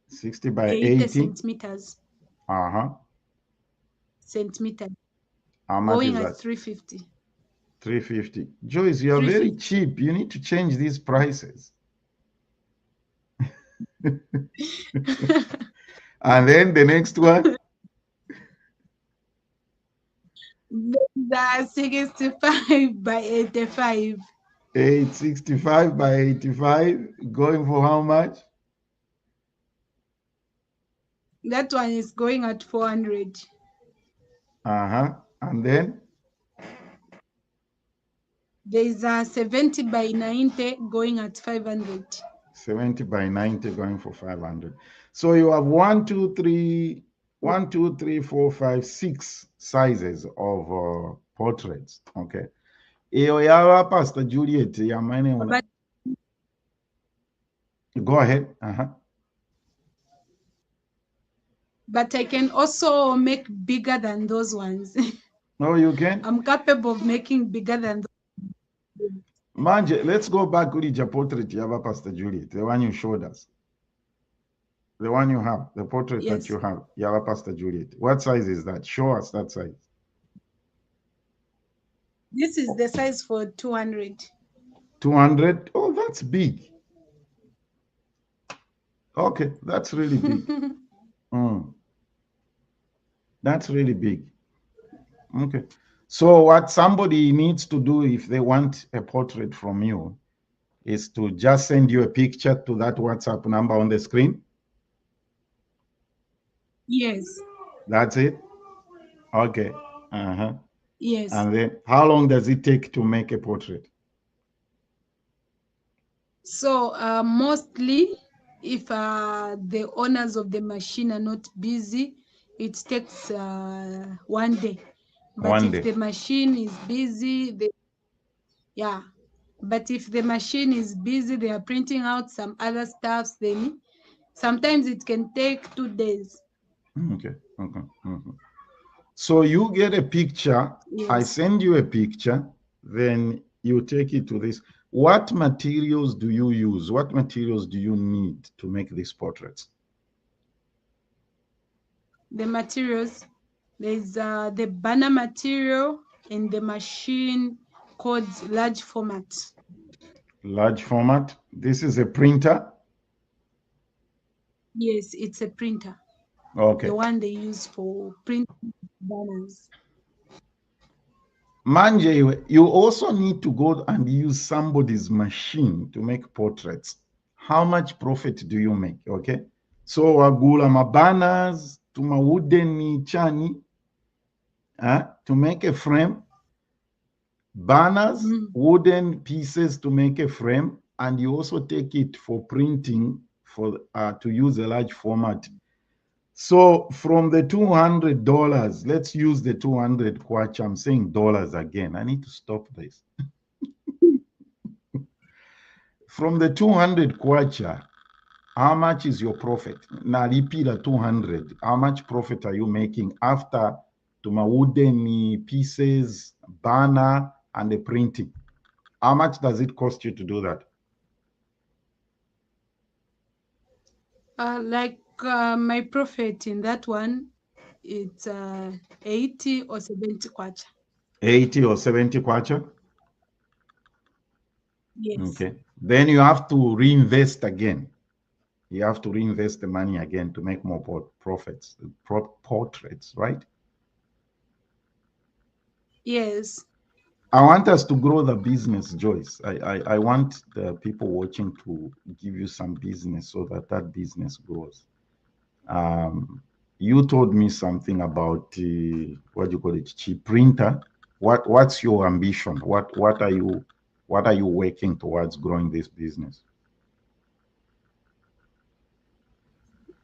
Speaker 7: 60 by 80
Speaker 8: centimeters. Centimeters.
Speaker 7: How much
Speaker 8: going
Speaker 7: is
Speaker 8: at
Speaker 7: that?
Speaker 8: 350.
Speaker 7: 350. Joyce, you are very cheap. You need to change these prices. And then the next one?
Speaker 8: The 65 by 85.
Speaker 7: 865 by 85, going for how much?
Speaker 8: That one is going at 400.
Speaker 7: And then
Speaker 8: There is a 70 by 90 going at 500.
Speaker 7: 70 by 90 going for 500. So you have 1, 2, 3, 1, 2, 3, 4, 5, 6 sizes of portraits. Okay. Iyo yawa Pastor Juliet ya mine.
Speaker 8: But
Speaker 7: Go ahead.
Speaker 8: but I can also make bigger than those ones.
Speaker 7: No, you can.
Speaker 8: I'm capable of making bigger than those.
Speaker 7: Manje, let's go back to the portrait yava Pastor Juliet, the one you showed us. The one you have, the portrait
Speaker 8: Yes.
Speaker 7: that you have, yava Pastor Juliet. What size is that? Show us that size.
Speaker 8: This is the size for 200.
Speaker 7: 200? Oh, that's big. Okay, that's really big. That's really big. Okay. So what somebody needs to do if they want a portrait from you is to just send you a picture to that WhatsApp number on the screen.
Speaker 8: Yes.
Speaker 7: That's it? Okay.
Speaker 8: Yes.
Speaker 7: And then how long does it take to make a portrait?
Speaker 8: So mostly if the owners of the machine are not busy, it takes 1 day. But
Speaker 7: One
Speaker 8: if
Speaker 7: day.
Speaker 8: the machine is busy, yeah. But if the machine is busy, they are printing out some other stuffs, then sometimes it can take 2 days.
Speaker 7: Okay. So you get a picture,
Speaker 8: Yes.
Speaker 7: I send you a picture, then you take it to this. What materials do you use? What materials do you need to make these portraits?
Speaker 8: The materials, there's the banner material and the machine called large format.
Speaker 7: Large format. This is a printer.
Speaker 8: Yes, it's a printer.
Speaker 7: Okay.
Speaker 8: The one they use for printing banners.
Speaker 7: Manje, you also need to go and use somebody's machine to make portraits. How much profit do you make? Okay. So wagula ma banners to ma wooden chani to make a frame. Banners, wooden pieces to make a frame, and you also take it for printing for to use a large format. So from the $200, let's use the 200 kwacha. I'm saying dollars again. I need to stop this. From the 200 kwacha, how much is your profit? Now repeat the 200. How much profit are you making after to my wooden pieces, banner, and the printing? How much does it cost you to do that?
Speaker 8: My profit in that one, it's 80 or 70 kwacha.
Speaker 7: 80 or 70 kwacha?
Speaker 8: Yes.
Speaker 7: Okay. Then you have to reinvest again. You have to reinvest the money again to make more profits, portraits, right?
Speaker 8: Yes.
Speaker 7: I want us to grow the business, Joyce. I want the people watching to give you some business so that that business grows. You told me something about what do you call it, cheap printer. What's your ambition? What are you working towards growing this business?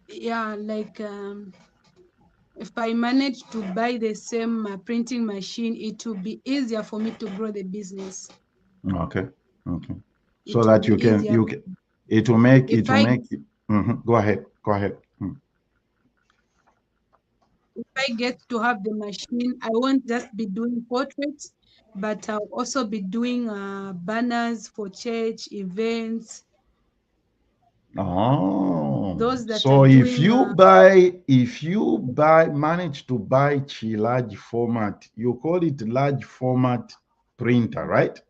Speaker 8: Yeah, like if I manage to buy the same printing machine, it will be easier for me to grow the business.
Speaker 7: Okay. So that you can it will make. Go ahead.
Speaker 8: If I get to have the machine, I won't just be doing portraits, but I'll also be doing banners for church events.
Speaker 7: Oh,
Speaker 8: Those that
Speaker 7: so
Speaker 8: are
Speaker 7: if
Speaker 8: doing,
Speaker 7: you manage to buy large format, you call it large format printer, right?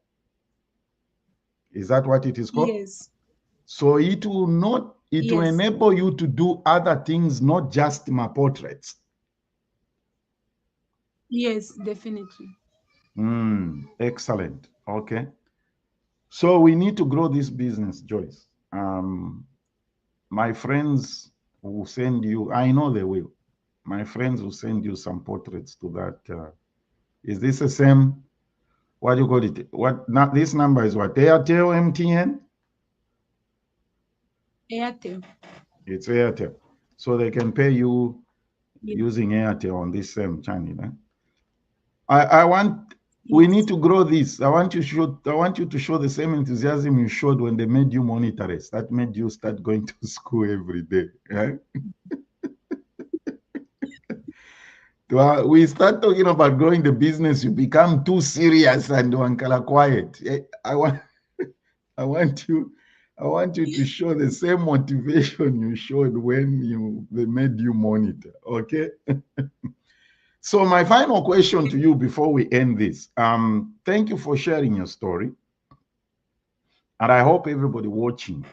Speaker 7: Is that what it is called?
Speaker 8: Yes.
Speaker 7: So it will enable you to do other things, not just my portraits.
Speaker 8: Yes, definitely.
Speaker 7: Excellent. Okay. So we need to grow this business, Joyce. My friends will send you, I know they will. My friends will send you some portraits to that. Is this the same? What do you call it? What now? This number is what? Airtel, MTN?
Speaker 8: Airtel.
Speaker 7: It's Airtel. So they can pay you
Speaker 8: Yes.
Speaker 7: using Airtel on this same channel. Eh? I want we
Speaker 8: Yes.
Speaker 7: need to grow this. I want you to show the same enthusiasm you showed when they made you monitoress. That made you start going to school every day. Right? We start talking about growing the business, you become too serious and wankala quiet. I want you I want you to show the same motivation you showed when they made you monitor. Okay. So my final question to you before we end this. Thank you for sharing your story. And I hope everybody watching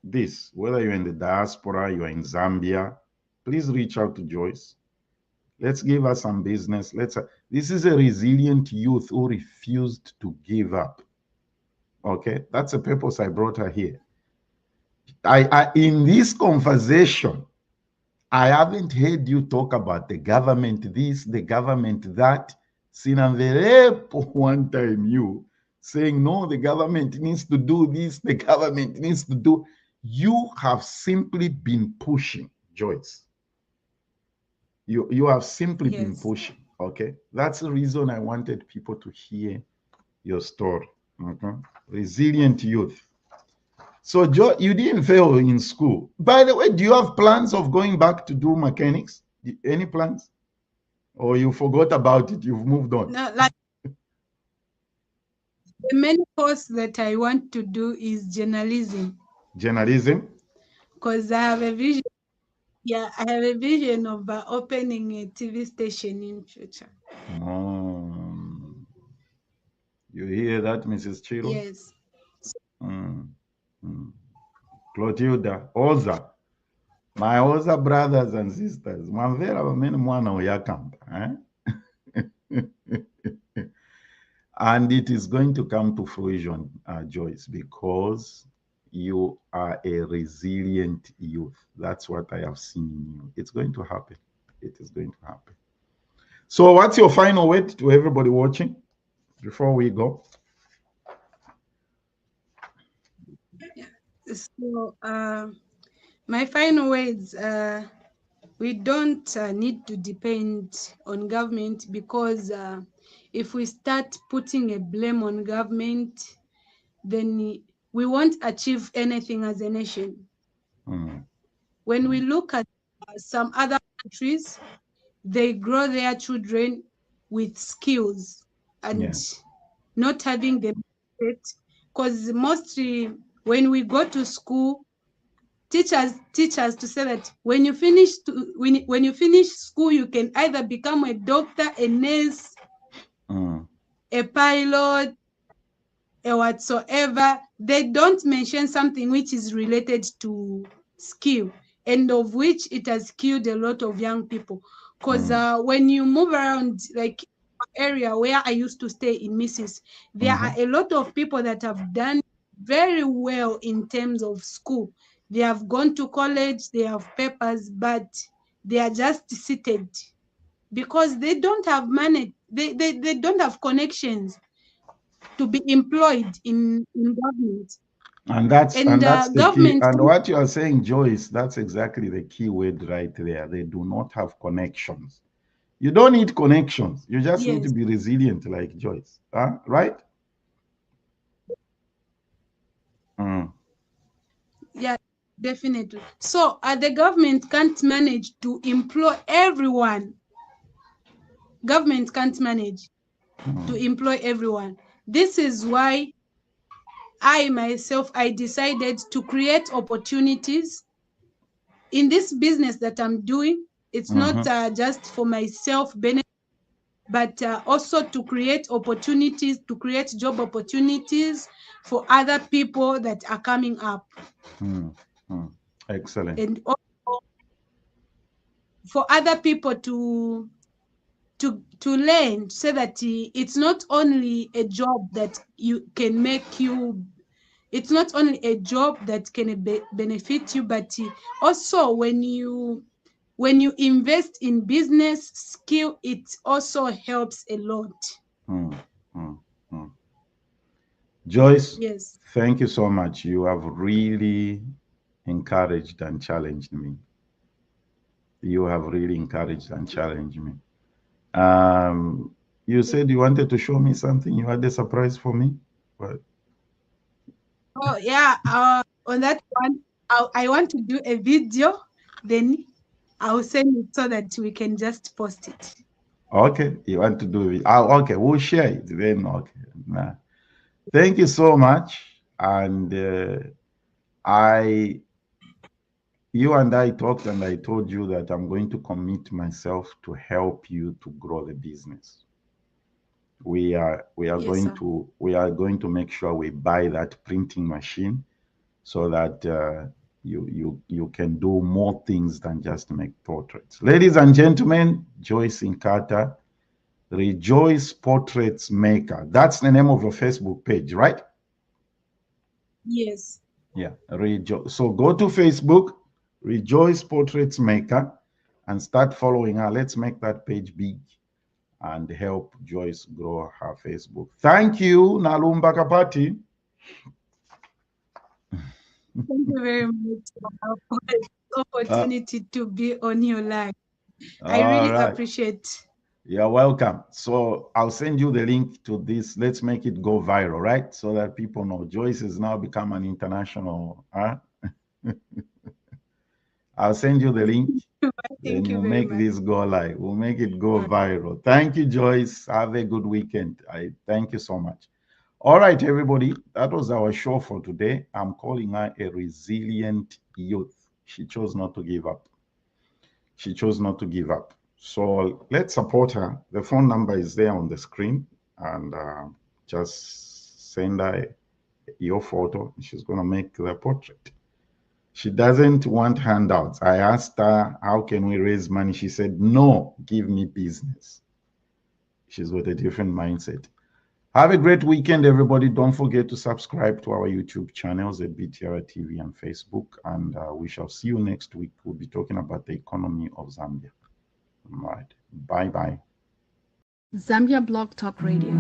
Speaker 7: this, whether you're in the diaspora, you're in Zambia, please reach out to Joyce. Let's give her some business. This is a resilient youth who refused to give up. Okay, that's the purpose I brought her here. In this conversation, I haven't heard you talk about the government this, the government that. Sinanverepo one time you saying, no, the government needs to do this, the government needs to do. You have simply been pushing, Joyce. You have simply been
Speaker 8: Yes.
Speaker 7: pushing. Okay. That's the reason I wanted people to hear your story. Okay. Resilient youth. So, Joe, you didn't fail in school. By the way, do you have plans of going back to do mechanics? Any plans? Or you forgot about it? You've moved on?
Speaker 8: No, like the main course that I want to do is journalism.
Speaker 7: Journalism?
Speaker 8: Because I have a vision. Yeah, I have a vision of opening a TV station in future.
Speaker 7: You hear that, Mrs. Chiro?
Speaker 8: Yes.
Speaker 7: Clotilda, Oza. My Oza brothers and sisters. Mwamvera wamene mwana uyakamba. And it is going to come to fruition, Joyce, because you are a resilient youth. That's what I have seen in you. It's going to happen. It is going to happen. So what's your final word to everybody watching before we go?
Speaker 8: So my final words, we don't need to depend on government, because if we start putting a blame on government, then we won't achieve anything as a nation. When we look at some other countries, they grow their children with skills and not having the mindset, because mostly when we go to school, teachers teach us to say that when you finish school, you can either become a doctor, a nurse, a pilot, or whatsoever. They don't mention something which is related to skill, and of which it has killed a lot of young people. Because when you move around, like area where I used to stay in Mrs., there are a lot of people that have done very well in terms of school. They have gone to college, they have papers, but they are just seated because they don't have money. They don't have connections to be employed in government.
Speaker 7: And that's the key.
Speaker 8: Government.
Speaker 7: And what you are saying, Joyce, that's exactly the key word right there. They do not have connections. You don't need connections. You just need to be resilient like Joyce. Right?
Speaker 8: Yeah, definitely. So the government can't manage to employ everyone. Government can't manage to employ everyone. This is why I decided to create opportunities in this business that I'm doing. It's not just for myself benefit, but also to create opportunities, to create job opportunities for other people that are coming up.
Speaker 7: Excellent.
Speaker 8: And also for other people to to learn, so that it's not only a job that you can make you. It's not only a job that can benefit you, but also when you invest in business skill, it also helps a lot.
Speaker 7: Mm, mm, mm. Joyce,
Speaker 8: Yes.
Speaker 7: thank you so much. You have really encouraged and challenged me. You have really encouraged and challenged me. You said you wanted to show me something. You had a surprise for me. What?
Speaker 8: Oh yeah. On that one, I want to do a video. Then I'll send it so that we can just post it.
Speaker 7: Okay, you want to do it? Okay, we'll share it then. Okay, nah. Thank you so much. And you and I talked, and I told you that I'm going to commit myself to help you to grow the business.
Speaker 8: Yes, sir.
Speaker 7: We are going to make sure we buy that printing machine, so that you can do more things than just make portraits. Ladies and gentlemen, Joyce Nkhata, Rejoice Portraits Maker. That's the name of your Facebook page, right?
Speaker 8: Yes.
Speaker 7: Yeah. So go to Facebook, Rejoice Portraits Maker, and start following her. Let's make that page big and help Joyce grow her Facebook. Thank you, Nalumba Kapati.
Speaker 8: Thank you very much for the opportunity to be on your live. I
Speaker 7: All
Speaker 8: really
Speaker 7: right.
Speaker 8: appreciate.
Speaker 7: You're welcome. So I'll send you the link to this. Let's make it go viral, right? So that people know Joyce has now become an international. I'll send you the link. Then
Speaker 8: Thank you
Speaker 7: we'll
Speaker 8: very
Speaker 7: make
Speaker 8: much.
Speaker 7: this go live. We'll make it go viral. Thank you, Joyce. Have a good weekend. I thank you so much. All right, everybody. That was our show for today. I'm calling her a resilient youth. She chose not to give up. She chose not to give up. So let's support her. The phone number is there on the screen, and just send her your photo. She's going to make the portrait. She doesn't want handouts. I asked her, how can we raise money? She said, no, give me business. She's got a different mindset. Have a great weekend, everybody. Don't forget to subscribe to our YouTube channels at BTR TV and Facebook. And we shall see you next week. We'll be talking about the economy of Zambia. All right. Bye-bye.
Speaker 9: Zambia Blog Talk Radio.